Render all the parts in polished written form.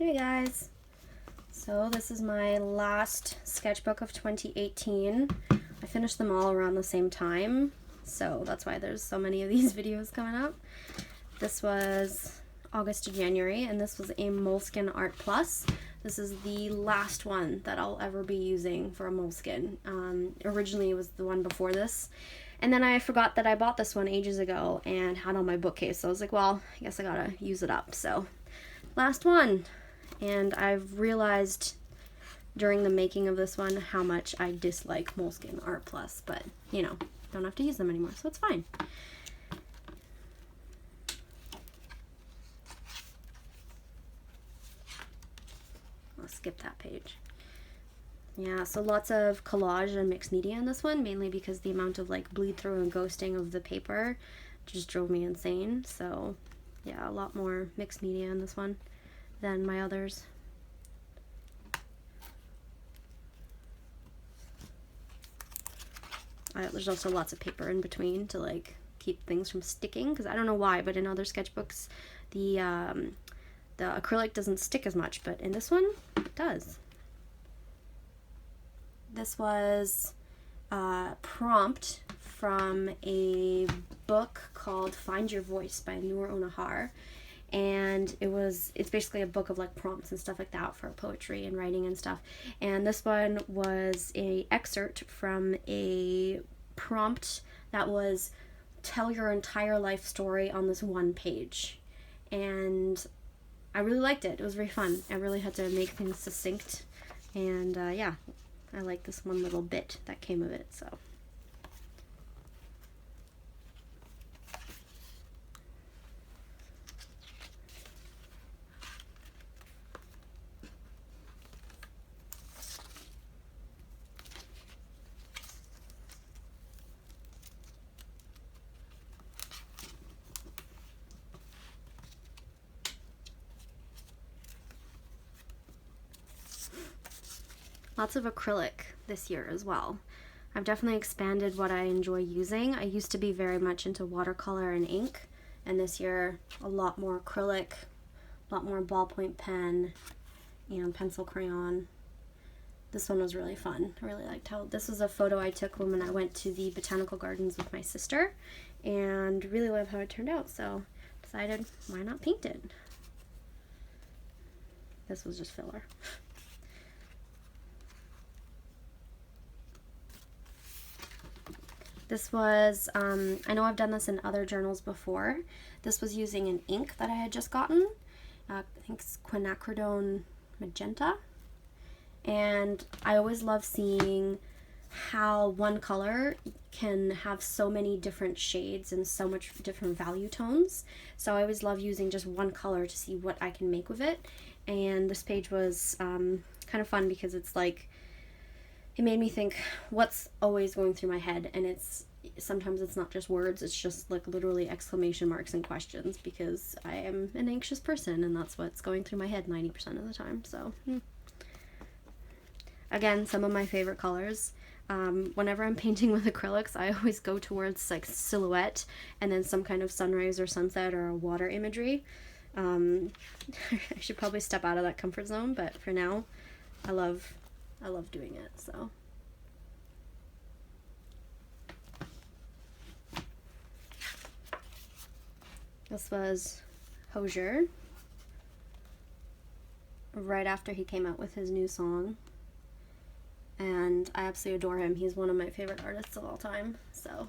Hey guys! So this is my last sketchbook of 2018. I finished them all around the same time, so that's why there's so many of these videos coming up. This was August to January, and this was a Moleskine Art Plus. This is the last one that I'll ever be using for a Moleskine. Originally it was the one before this, and then I forgot that I bought this one ages ago and had on my bookcase, so I was like, well, I guess I gotta use it up, so last one. And I've realized during the making of this one how much I dislike Moleskine Art Plus, but you know, don't have to use them anymore, so it's fine. I'll skip that page. Yeah, so lots of collage and mixed media in this one, mainly because the amount of like bleed through and ghosting of the paper just drove me insane. So yeah, a lot more mixed media in this one than my others. There's also lots of paper in between to like keep things from sticking, because I don't know why, but in other sketchbooks the acrylic doesn't stick as much, but in this one it does. This was a prompt from a book called Find Your Voice by Ahhh, and it's basically a book of like prompts and stuff like that for poetry and writing and stuff. And this one was a excerpt from a prompt that was tell your entire life story on this one page, and I really liked it. It was very fun. I really had to make things succinct, and yeah, I like this one little bit that came of it. So lots of acrylic this year as well. I've definitely expanded what I enjoy using. I used to be very much into watercolor and ink, and this year a lot more acrylic, a lot more ballpoint pen and pencil crayon. This one was really fun. I really liked how this was a photo I took when I went to the botanical gardens with my sister, and really love how it turned out, so decided why not paint it. This was just filler. This was, I know I've done this in other journals before. This was using an ink that I had just gotten. I think it's quinacridone magenta. And I always love seeing how one color can have so many different shades and so much different value tones. So I always love using just one color to see what I can make with it. And this page was kind of fun because it's like, it made me think what's always going through my head, and sometimes it's not just words, it's just like literally exclamation marks and questions, because I am an anxious person and that's what's going through my head 90% of the time. So again, some of my favorite colors. Whenever I'm painting with acrylics, I always go towards like silhouette and then some kind of sunrise or sunset or water imagery. I should probably step out of that comfort zone, but for now I love doing it. So this was Hosier right after he came out with his new song, and I absolutely adore him. He's one of my favorite artists of all time. So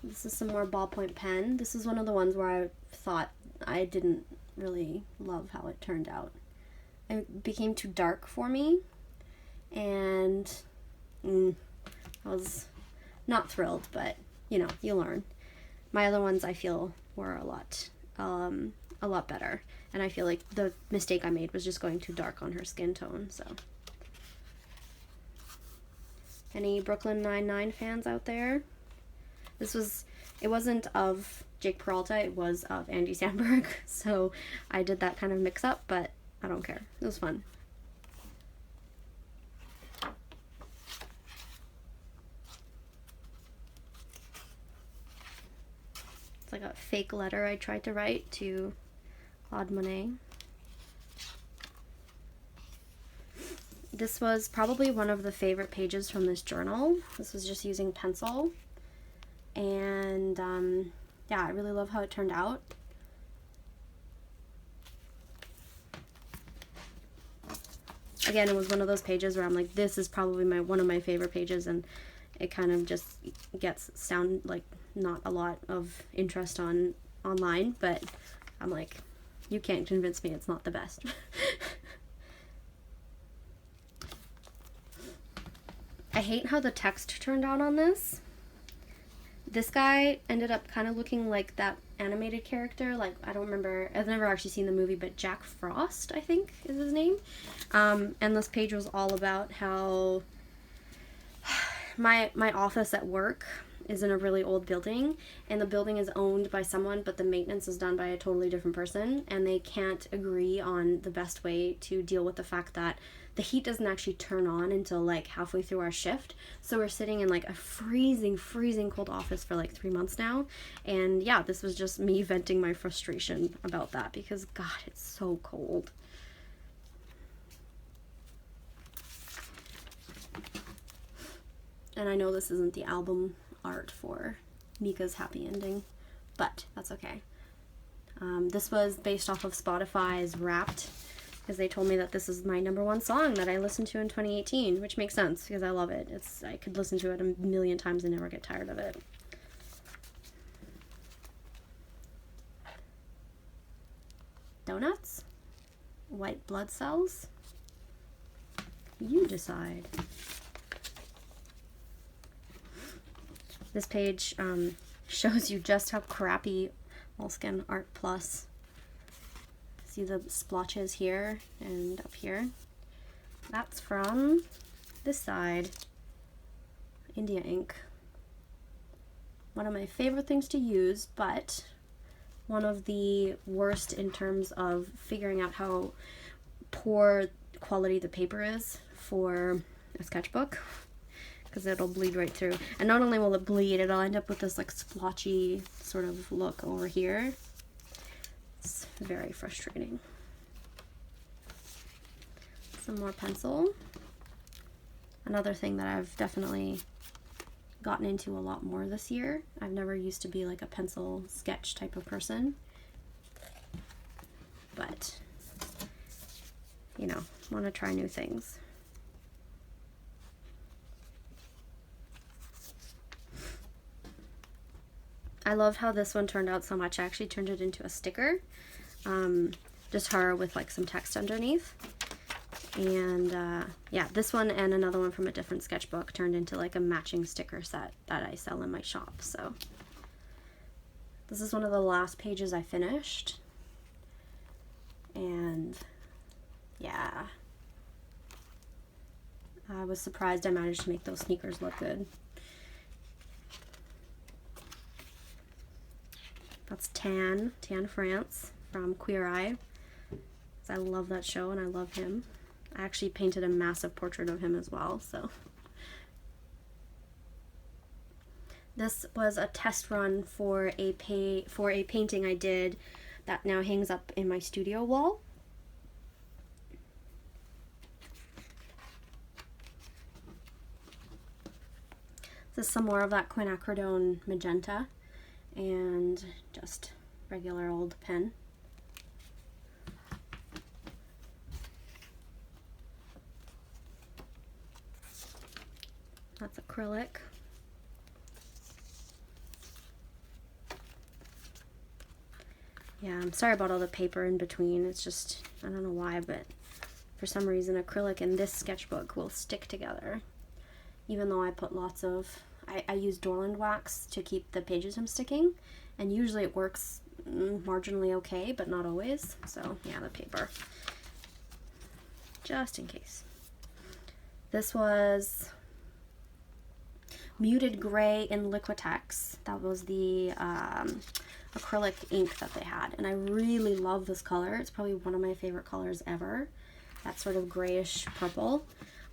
this is some more ballpoint pen. This is one of the ones where I thought I didn't really love how it turned out. It became too dark for me, and I was not thrilled, but you know, you learn. My other ones I feel were a lot better, and I feel like the mistake I made was just going too dark on her skin tone. So any Brooklyn Nine-Nine fans out there? It wasn't of Jake Peralta, it was of Andy Samberg, so I did that kind of mix up, but I don't care. It was fun. It's like like a fake letter I tried to write to Claude Monet. This was probably one of the favorite pages from this journal. This was just using pencil. And yeah, I really love how it turned out. Again, it was one of those pages where I'm like, this is probably one of my favorite pages, and it kind of just gets like not a lot of interest online, but I'm like, you can't convince me it's not the best. I hate how the text turned out on this. This guy ended up kind of looking like that animated character, like, I don't remember, I've never actually seen the movie, but Jack Frost, I think is his name. And this page was all about how my office at work is in a really old building, and the building is owned by someone, but the maintenance is done by a totally different person, and they can't agree on the best way to deal with the fact that the heat doesn't actually turn on until like halfway through our shift. So we're sitting in like a freezing cold office for like 3 months now. And yeah, this was just me venting my frustration about that, because God, it's so cold. And I know this isn't the album art for Mika's happy ending, but that's okay. This was based off of Spotify's Wrapped, because they told me that this is my #1 song that I listened to in 2018, which makes sense because I love it. I could listen to it a million times and never get tired of it. Donuts? White blood cells? You decide. This page shows you just how crappy Moleskine Art Plus. See the splotches here and up here? That's from this side, India ink. One of my favorite things to use, but one of the worst in terms of figuring out how poor quality the paper is for a sketchbook, because it'll bleed right through. And not only will it bleed, it'll end up with this like splotchy sort of look over here. It's very frustrating. Some more pencil. Another thing that I've definitely gotten into a lot more this year. I've never used to be like a pencil sketch type of person, but you know, want to try new things. I loved how this one turned out so much. I actually turned it into a sticker. Just her with like some text underneath. And yeah, this one and another one from a different sketchbook turned into like a matching sticker set that I sell in my shop. So this is one of the last pages I finished. And yeah, I was surprised I managed to make those sneakers look good. That's Tan France from Queer Eye. I love that show and I love him. I actually painted a massive portrait of him as well, so. This was a test run for a painting I did that now hangs up in my studio wall. This is some more of that quinacridone magenta and just regular old pen. That's acrylic. Yeah, I'm sorry about all the paper in between. It's just, I don't know why, but for some reason acrylic and this sketchbook will stick together. Even though I put lots of, I use Dorland wax to keep the pages from sticking, and usually it works marginally okay, but not always. So yeah, the paper, just in case. This was Muted Gray in Liquitex. That was the acrylic ink that they had, and I really love this color. It's probably one of my favorite colors ever, that sort of grayish purple.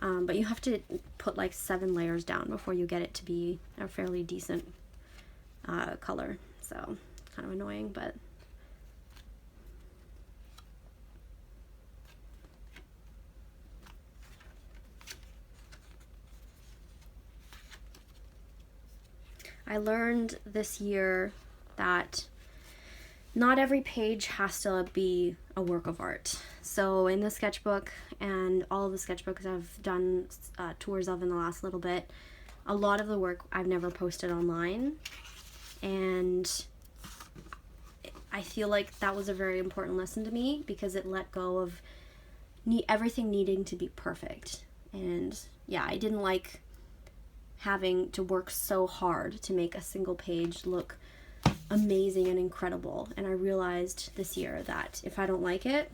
But you have to put like 7 layers down before you get it to be a fairly decent color. So kind of annoying, but I learned this year that not every page has to be a work of art. So in the sketchbook and all of the sketchbooks I've done tours of in the last little bit, a lot of the work I've never posted online, and I feel like that was a very important lesson to me because it let go of everything needing to be perfect. And yeah, I didn't like having to work so hard to make a single page look amazing and incredible. And I realized this year that if I don't like it,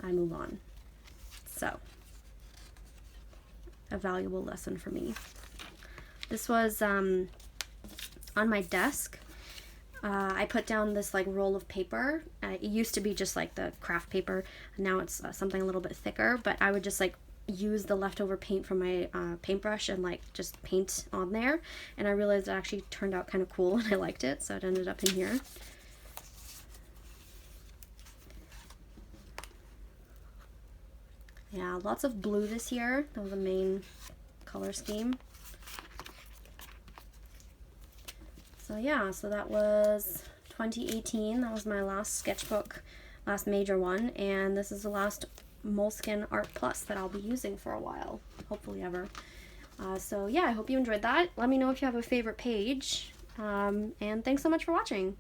I move on. So, a valuable lesson for me. This was on my desk. I put down this like roll of paper. It used to be just like the craft paper. Now it's something a little bit thicker, but I would just like use the leftover paint from my paintbrush and like just paint on there, and I realized it actually turned out kind of cool and I liked it, so it ended up in here. Yeah, lots of blue this year. That was the main color scheme. So yeah, so that was 2018. That was my last sketchbook, last major one, and this is the last Moleskine Art Plus that I'll be using for a while, hopefully ever. So yeah, I hope you enjoyed that. Let me know if you have a favorite page, and thanks so much for watching.